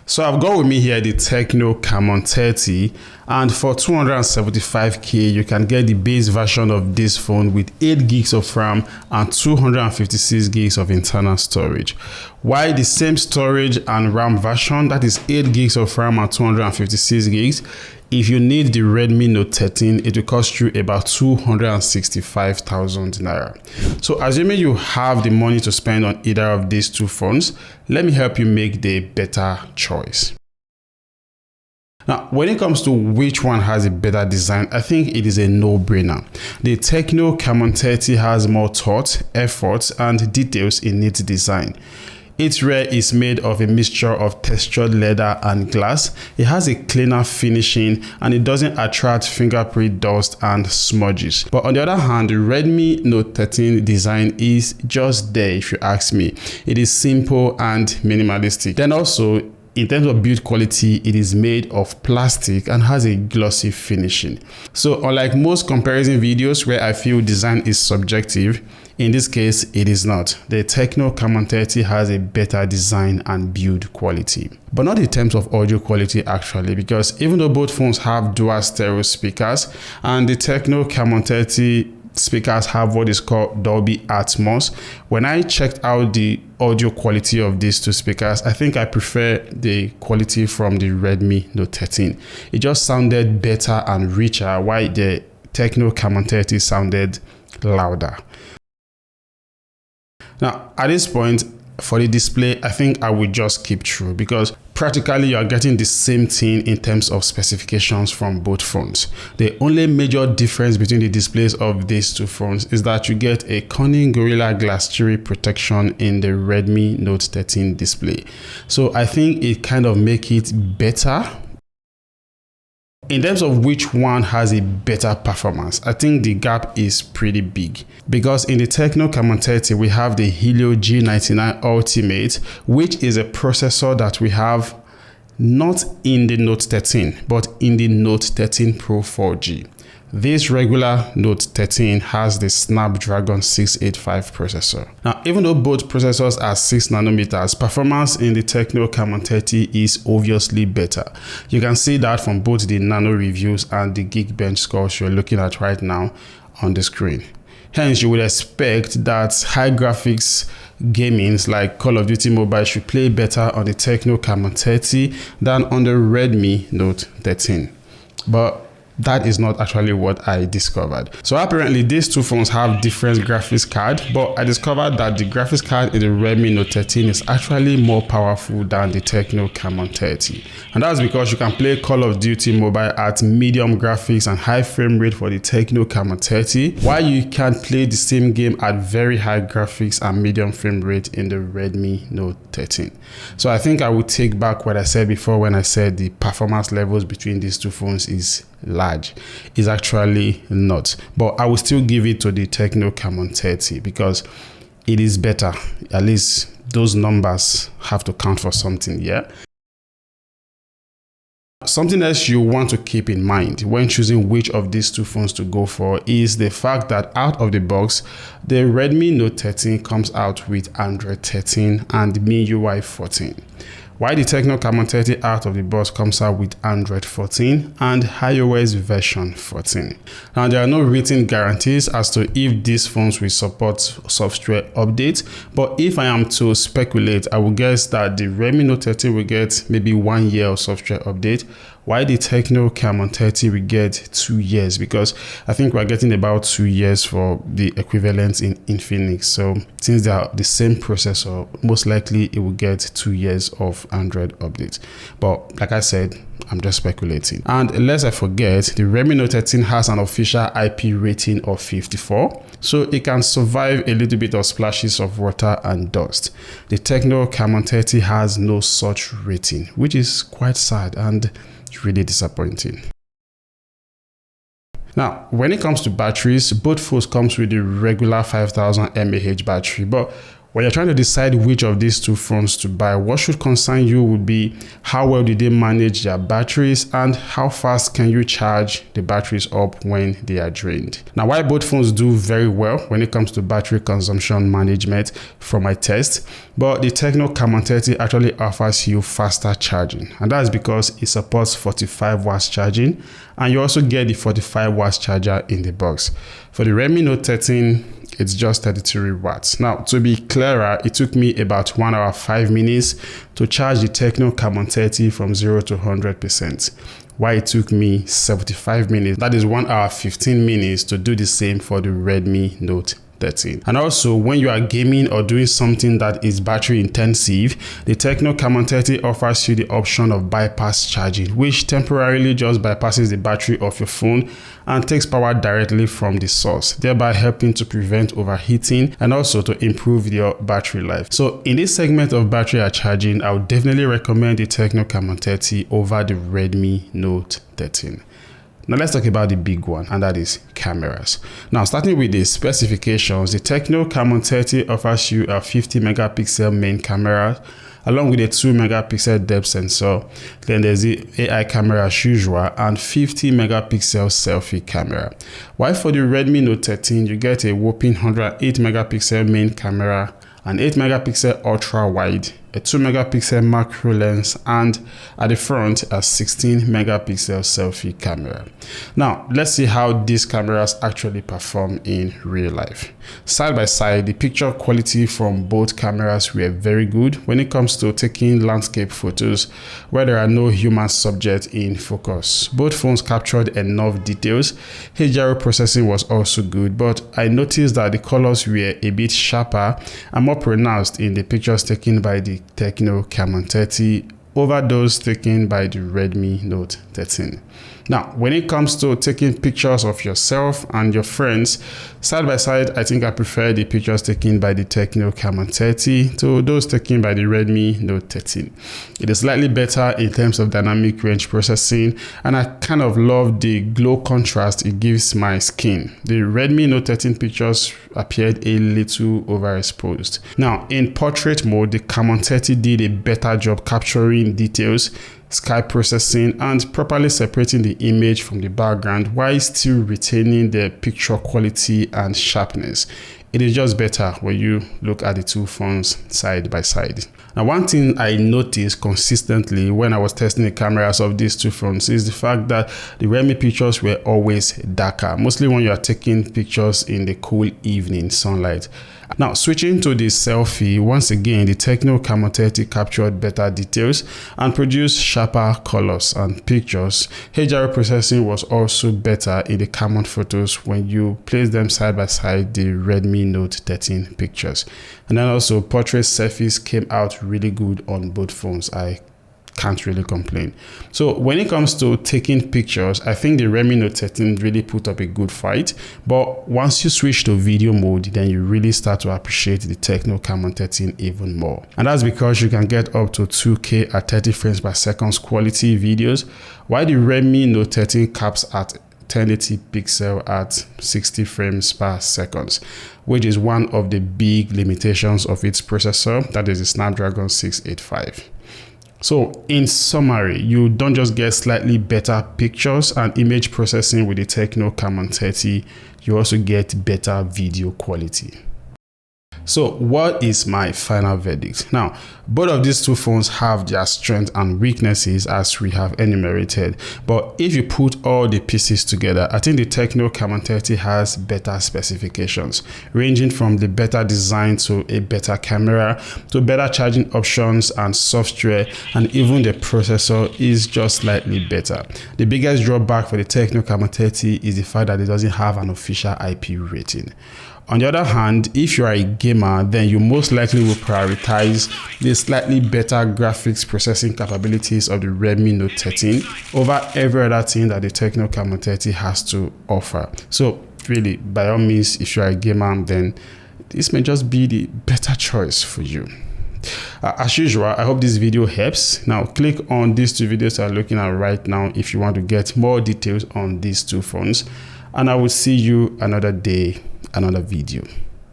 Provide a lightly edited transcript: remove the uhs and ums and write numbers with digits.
So I've got with me here the Tecno Camon 30, and for 275k you can get the base version of this phone with 8 gigs of RAM and 256 gigs of internal storage. While the same storage and RAM version, that is 8 gigs of RAM and 256 gigs, if you need the Redmi Note 13, it will cost you about 265,000 naira. So assuming you have the money to spend on either of these two phones, let me help you make the better choice. Now, when it comes to which one has a better design, I think it is a no-brainer. The Tecno Camon 30 has more thought, effort, and details in its design. Its rear is made of a mixture of textured leather and glass. It has a cleaner finishing and it doesn't attract fingerprint dust and smudges. But on the other hand, the Redmi Note 13 design is just there if you ask me. It is simple and minimalistic. Then also, in terms of build quality, it is made of plastic and has a glossy finishing. So unlike most comparison videos where I feel design is subjective, in this case, it is not. The Tecno Camon 30 has a better design and build quality. But not in terms of audio quality actually, because even though both phones have dual stereo speakers and the Tecno Camon 30 speakers have what is called Dolby Atmos, when I checked out the audio quality of these two speakers, I think I prefer the quality from the Redmi Note 13. It just sounded better and richer, while the Tecno Camon 30 sounded louder. Now, at this point, for the display, I think I will just keep true because practically you are getting the same thing in terms of specifications from both phones. The only major difference between the displays of these two phones is that you get a Corning Gorilla Glass 3 protection in the Redmi Note 13 display. So I think it kind of makes it better. In terms of which one has a better performance, I think the gap is pretty big because in the Tecno Camon 30 we have the Helio G99 Ultimate, which is a processor that we have not in the Note 13 but in the Note 13 Pro 4G. This regular Note 13 has the Snapdragon 685 processor. Now, even though both processors are 6 nanometers, performance in the Tecno Camon 30 is obviously better. You can see that from both the nano reviews and the Geekbench scores you're looking at right now on the screen. Hence, you would expect that high graphics gamings like Call of Duty Mobile should play better on the Tecno Camon 30 than on the Redmi Note 13. But that is not actually what I discovered. So apparently these two phones have different graphics card, but I discovered that the graphics card in the Redmi Note 13 is actually more powerful than the Tecno Camon 30. And that's because you can play Call of Duty Mobile at medium graphics and high frame rate for the Tecno Camon 30, while you can play the same game at very high graphics and medium frame rate in the Redmi Note 13. So I think I will take back what I said before when I said the performance levels between these two phones is large. Is actually not, but I will still give it to the Tecno Camon 30 because it is better. At least those numbers have to count for something. Yeah. Something else you want to keep in mind when choosing which of these two phones to go for is the fact that out of the box, the Redmi Note 13 comes out with Android 13 and MIUI 14. While the Tecno Camon 30 out of the box comes out with Android 14 and iOS version 14. Now, there are no written guarantees as to if these phones will support software updates, but if I am to speculate, I would guess that the Redmi Note 13 will get maybe 1 year of software update, while the Tecno Camon 30 will get 2 years, because I think we're getting about 2 years for the equivalent in Infinix. So since they are the same processor, most likely it will get 2 years of Android updates. But like I said, I'm just speculating. And lest I forget, the Redmi Note 13 has an official IP rating of 54, so it can survive a little bit of splashes of water and dust. The Tecno Camon 30 has no such rating, which is quite sad and really disappointing. Now, when it comes to batteries, both phones comes with the regular 5000 mAh battery, but When you're trying to decide which of these two phones to buy, what should concern you would be how well did they manage their batteries and how fast can you charge the batteries up when they are drained. Now, while both phones do very well when it comes to battery consumption management from my test, but the Tecno Camon 30 actually offers you faster charging, and that's because it supports 45 watts charging, and you also get the 45 watts charger in the box. For the Redmi Note 13, it's just 33 watts. Now, to be clearer, it took me about 1 hour 5 minutes to charge the Tecno Camon 30 from 0 to 100%. Why it took me 75 minutes, that is 1 hour 15 minutes to do the same for the Redmi Note 13. And also, when you are gaming or doing something that is battery intensive, the Tecno Camon 30 offers you the option of bypass charging, which temporarily just bypasses the battery of your phone and takes power directly from the source, thereby helping to prevent overheating and also to improve your battery life. So in this segment of battery charging, I would definitely recommend the Tecno Camon 30 over the Redmi Note 13. Now let's talk about the big one, and that is cameras. Now, starting with the specifications, the Tecno Camon 30 offers you a 50 megapixel main camera along with a 2 megapixel depth sensor. Then there's the AI camera as usual and 50 megapixel selfie camera. While for the Redmi Note 13, you get a whopping 108 megapixel main camera, an 8 megapixel ultra wide, a 2 megapixel macro lens, and at the front a 16 megapixel selfie camera. Now let's see how these cameras actually perform in real life. Side by side, the picture quality from both cameras were very good when it comes to taking landscape photos where there are no human subject in focus. Both phones captured enough details. HDR processing was also good, but I noticed that the colors were a bit sharper and more pronounced in the pictures taken by the Tecno Camon 30 over those taken by the Redmi Note 13. Now, when it comes to taking pictures of yourself and your friends, side by side, I think I prefer the pictures taken by the Tecno Camon 30 to those taken by the Redmi Note 13. It is slightly better in terms of dynamic range processing, and I kind of love the glow contrast it gives my skin. The Redmi Note 13 pictures appeared a little overexposed. Now, in portrait mode, the Camon 30 did a better job capturing details, sky processing, and properly separating the image from the background while still retaining the picture quality and sharpness. It is just better when you look at the two phones side by side. Now, one thing I noticed consistently when I was testing the cameras of these two phones is the fact that the Redmi pictures were always darker, mostly when you are taking pictures in the cool evening sunlight. Now, switching to the selfie, once again, the Tecno Camon 30 captured better details and produced sharper colors and pictures. HDR processing was also better in the Camon photos when you place them side by side the Redmi Note 13 pictures. And then also portrait selfies came out really good on both phones. I can't really complain. So when it comes to taking pictures, I think the Redmi Note 13 really put up a good fight, but once you switch to video mode, then you really start to appreciate the Tecno Camon 13 even more. And that's because you can get up to 2K at 30 frames per second quality videos, while the Redmi Note 13 caps at 1080 pixel at 60 frames per second, which is one of the big limitations of its processor, that is the Snapdragon 685. So in summary, you don't just get slightly better pictures and image processing with the Tecno Camon 30, you also get better video quality. So what is my final verdict? Now, both of these two phones have their strengths and weaknesses as we have enumerated, but if you put all the pieces together, I think the Tecno Camon 30 has better specifications, ranging from the better design to a better camera to better charging options and software, and even the processor is just slightly better. The biggest drawback for the Tecno Camon 30 is the fact that it doesn't have an official IP rating. On the other hand, if you are a gamer, then you most likely will prioritize the slightly better graphics processing capabilities of the Redmi Note 13 over every other thing that the Tecno Camon 30 has to offer. So really, by all means, if you are a gamer, then this may just be the better choice for you. As usual, I hope this video helps. Now click on these two videos I'm looking at right now if you want to get more details on these two phones, and I will see you another day, another video.